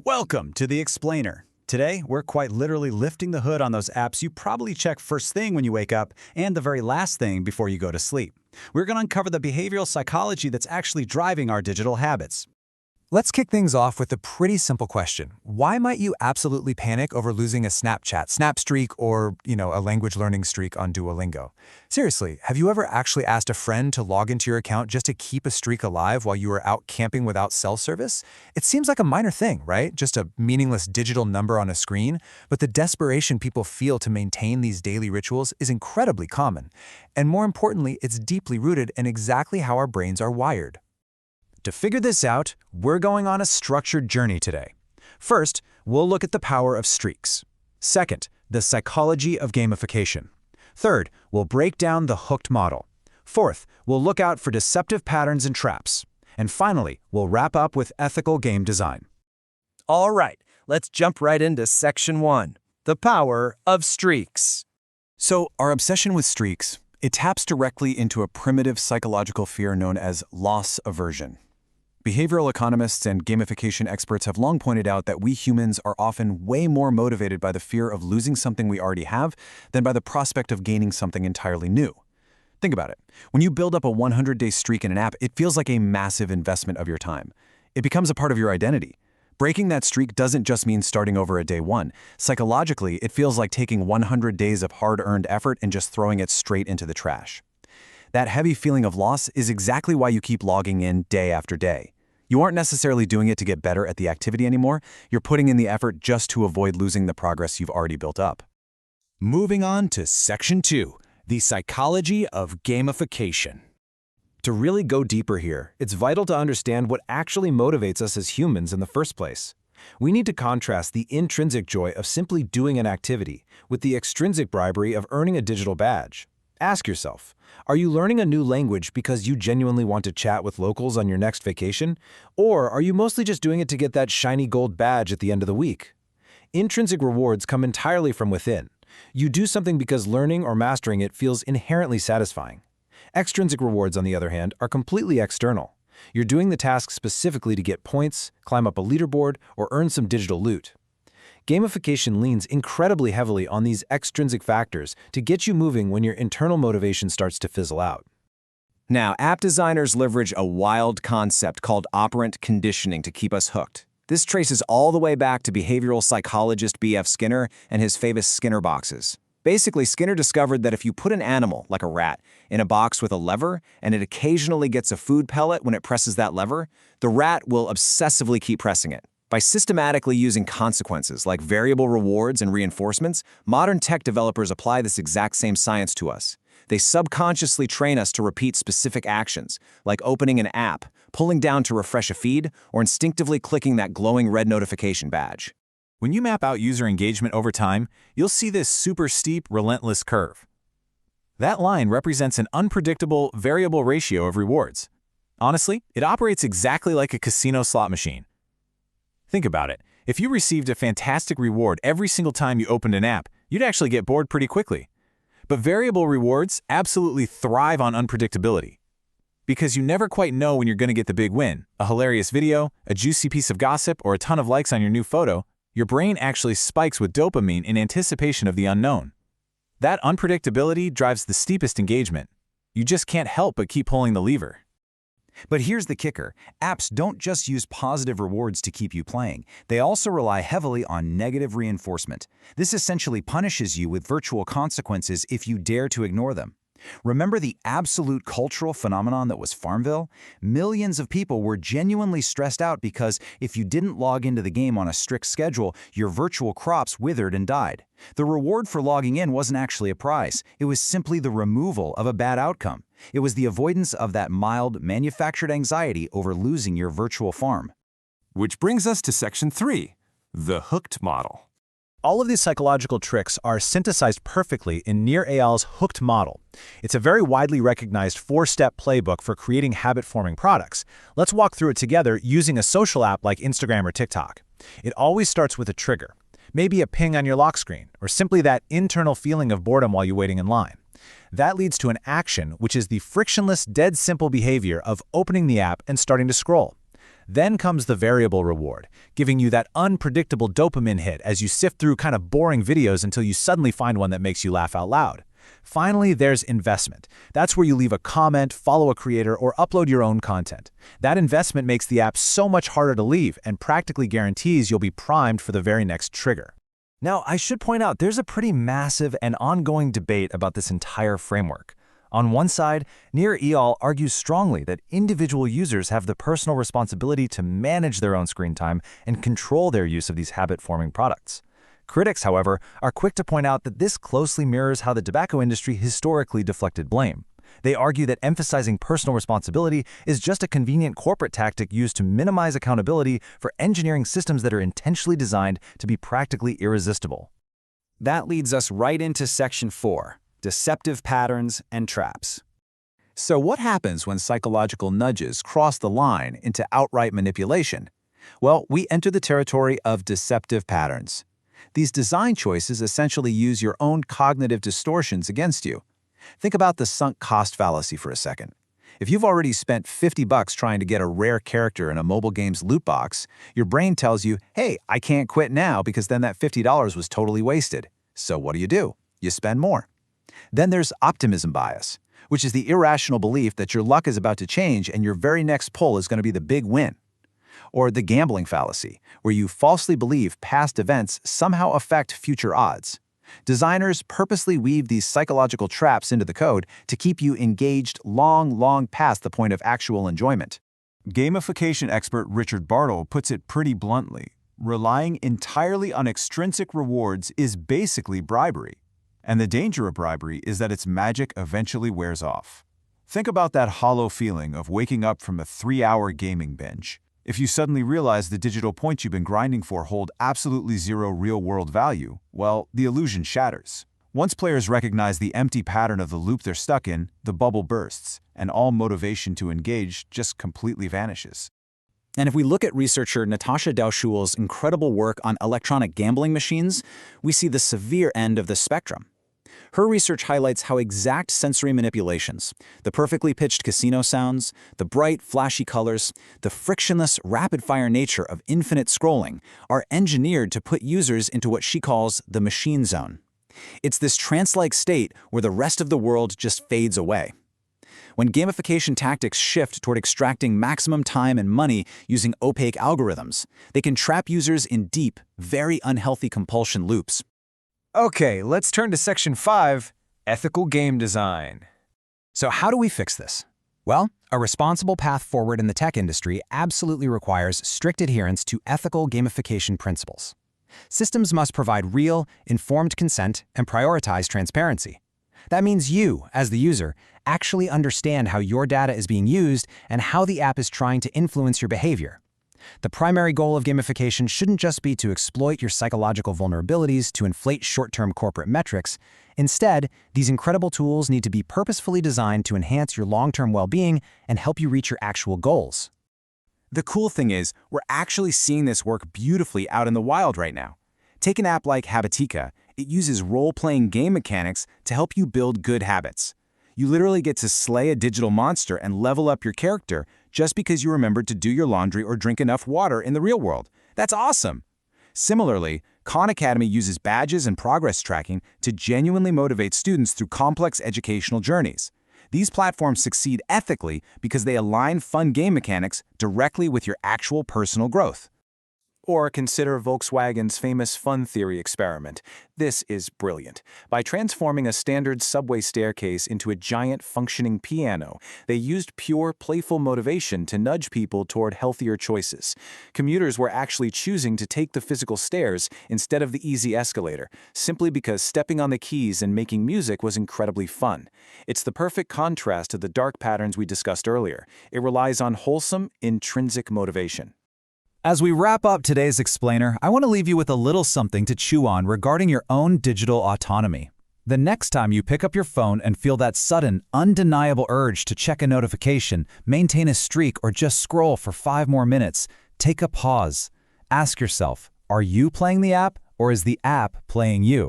Welcome to The Explainer. Today, we're quite literally lifting the hood on those apps you probably check first thing when you wake up and the very last thing before you go to sleep. We're going to uncover the behavioral psychology that's actually driving our digital habits. Let's kick things off with a pretty simple question. Why might you absolutely panic over losing a Snapchat snap streak or, a language learning streak on Duolingo? Seriously, have you ever actually asked a friend to log into your account just to keep a streak alive while you were out camping without cell service? It seems like a minor thing, right? Just a meaningless digital number on a screen, but the desperation people feel to maintain these daily rituals is incredibly common. And more importantly, it's deeply rooted in exactly how our brains are wired. To figure this out, we're going on a structured journey today. First, we'll look at the power of streaks. Second, the psychology of gamification. Third, we'll break down the hooked model. Fourth, we'll look out for deceptive patterns and traps. And finally, we'll wrap up with ethical game design. All right, let's jump right into Section 1, the power of streaks. So, our obsession with streaks, it taps directly into a primitive psychological fear known as loss aversion. Behavioral economists and gamification experts have long pointed out that we humans are often way more motivated by the fear of losing something we already have than by the prospect of gaining something entirely new. Think about it. When you build up a 100-day streak in an app, it feels like a massive investment of your time. It becomes a part of your identity. Breaking that streak doesn't just mean starting over at day one. Psychologically, it feels like taking 100 days of hard-earned effort and just throwing it straight into the trash. That heavy feeling of loss is exactly why you keep logging in day after day. You aren't necessarily doing it to get better at the activity anymore. You're putting in the effort just to avoid losing the progress you've already built up. Moving on to Section 2, the psychology of gamification. To really go deeper here, it's vital to understand what actually motivates us as humans in the first place. We need to contrast the intrinsic joy of simply doing an activity with the extrinsic bribery of earning a digital badge. Ask yourself, are you learning a new language because you genuinely want to chat with locals on your next vacation? Or are you mostly just doing it to get that shiny gold badge at the end of the week? Intrinsic rewards come entirely from within. You do something because learning or mastering it feels inherently satisfying. Extrinsic rewards, on the other hand, are completely external. You're doing the task specifically to get points, climb up a leaderboard, or earn some digital loot. Gamification leans incredibly heavily on these extrinsic factors to get you moving when your internal motivation starts to fizzle out. Now, app designers leverage a wild concept called operant conditioning to keep us hooked. This traces all the way back to behavioral psychologist B.F. Skinner and his famous Skinner boxes. Basically, Skinner discovered that if you put an animal, like a rat, in a box with a lever and it occasionally gets a food pellet when it presses that lever, the rat will obsessively keep pressing it. By systematically using consequences like variable rewards and reinforcements, modern tech developers apply this exact same science to us. They subconsciously train us to repeat specific actions, like opening an app, pulling down to refresh a feed, or instinctively clicking that glowing red notification badge. When you map out user engagement over time, you'll see this super steep, relentless curve. That line represents an unpredictable, variable ratio of rewards. Honestly, it operates exactly like a casino slot machine. Think about it. If you received a fantastic reward every single time you opened an app, you'd actually get bored pretty quickly. But variable rewards absolutely thrive on unpredictability. Because you never quite know when you're going to get the big win, a hilarious video, a juicy piece of gossip, or a ton of likes on your new photo, your brain actually spikes with dopamine in anticipation of the unknown. That unpredictability drives the steepest engagement. You just can't help but keep pulling the lever. But here's the kicker. Apps don't just use positive rewards to keep you playing. They also rely heavily on negative reinforcement. This essentially punishes you with virtual consequences if you dare to ignore them. Remember the absolute cultural phenomenon that was Farmville? Millions of people were genuinely stressed out because if you didn't log into the game on a strict schedule, your virtual crops withered and died. The reward for logging in wasn't actually a prize. It was simply the removal of a bad outcome. It was the avoidance of that mild, manufactured anxiety over losing your virtual farm. Which brings us to Section 3, the hooked model. All of these psychological tricks are synthesized perfectly in Nir Eyal's hooked model. It's a very widely recognized 4-step playbook for creating habit-forming products. Let's walk through it together using a social app like Instagram or TikTok. It always starts with a trigger, maybe a ping on your lock screen, or simply that internal feeling of boredom while you're waiting in line. That leads to an action, which is the frictionless, dead simple behavior of opening the app and starting to scroll. Then comes the variable reward, giving you that unpredictable dopamine hit as you sift through kind of boring videos until you suddenly find one that makes you laugh out loud. Finally, there's investment. That's where you leave a comment, follow a creator, or upload your own content. That investment makes the app so much harder to leave and practically guarantees you'll be primed for the very next trigger. Now, I should point out there's a pretty massive and ongoing debate about this entire framework. On one side, Nir Eyal argues strongly that individual users have the personal responsibility to manage their own screen time and control their use of these habit-forming products. Critics, however, are quick to point out that this closely mirrors how the tobacco industry historically deflected blame. They argue that emphasizing personal responsibility is just a convenient corporate tactic used to minimize accountability for engineering systems that are intentionally designed to be practically irresistible. That leads us right into Section 4, Deceptive Patterns and Traps. So what happens when psychological nudges cross the line into outright manipulation? Well, we enter the territory of deceptive patterns. These design choices essentially use your own cognitive distortions against you. Think about the sunk cost fallacy for a second. If you've already spent $50 trying to get a rare character in a mobile game's loot box, your brain tells you, hey, I can't quit now because then that $50 was totally wasted. So what do? You spend more. Then there's optimism bias, which is the irrational belief that your luck is about to change and your very next pull is going to be the big win. Or the gambling fallacy, where you falsely believe past events somehow affect future odds. Designers purposely weave these psychological traps into the code to keep you engaged long past the point of actual enjoyment. Gamification expert Richard Bartle puts it pretty bluntly. Relying entirely on extrinsic rewards is basically bribery. And the danger of bribery is that its magic eventually wears off. Think about that hollow feeling of waking up from a 3-hour gaming binge. If you suddenly realize the digital points you've been grinding for hold absolutely zero real-world value, well, the illusion shatters. Once players recognize the empty pattern of the loop they're stuck in, the bubble bursts, and all motivation to engage just completely vanishes. And if we look at researcher Natasha Dowschul's incredible work on electronic gambling machines, we see the severe end of the spectrum. Her research highlights how exact sensory manipulations, the perfectly pitched casino sounds, the bright, flashy colors, the frictionless, rapid-fire nature of infinite scrolling are engineered to put users into what she calls the machine zone. It's this trance-like state where the rest of the world just fades away. When gamification tactics shift toward extracting maximum time and money using opaque algorithms, they can trap users in deep, very unhealthy compulsion loops. Okay, let's turn to Section 5, Ethical Game Design. So how do we fix this? Well, a responsible path forward in the tech industry absolutely requires strict adherence to ethical gamification principles. Systems must provide real, informed consent and prioritize transparency. That means you, as the user, actually understand how your data is being used and how the app is trying to influence your behavior. The primary goal of gamification shouldn't just be to exploit your psychological vulnerabilities to inflate short-term corporate metrics. Instead, these incredible tools need to be purposefully designed to enhance your long-term well-being and help you reach your actual goals. The cool thing is, we're actually seeing this work beautifully out in the wild right now. Take an app like Habitica. It uses role-playing game mechanics to help you build good habits. You literally get to slay a digital monster and level up your character just because you remembered to do your laundry or drink enough water in the real world. That's awesome! Similarly, Khan Academy uses badges and progress tracking to genuinely motivate students through complex educational journeys. These platforms succeed ethically because they align fun game mechanics directly with your actual personal growth. Or consider Volkswagen's famous fun theory experiment. This is brilliant. By transforming a standard subway staircase into a giant functioning piano, they used pure, playful motivation to nudge people toward healthier choices. Commuters were actually choosing to take the physical stairs instead of the easy escalator, simply because stepping on the keys and making music was incredibly fun. It's the perfect contrast to the dark patterns we discussed earlier. It relies on wholesome, intrinsic motivation. As we wrap up today's explainer, I want to leave you with a little something to chew on regarding your own digital autonomy. The next time you pick up your phone and feel that sudden, undeniable urge to check a notification, maintain a streak, or just scroll for 5 more minutes, take a pause. Ask yourself, are you playing the app, or is the app playing you?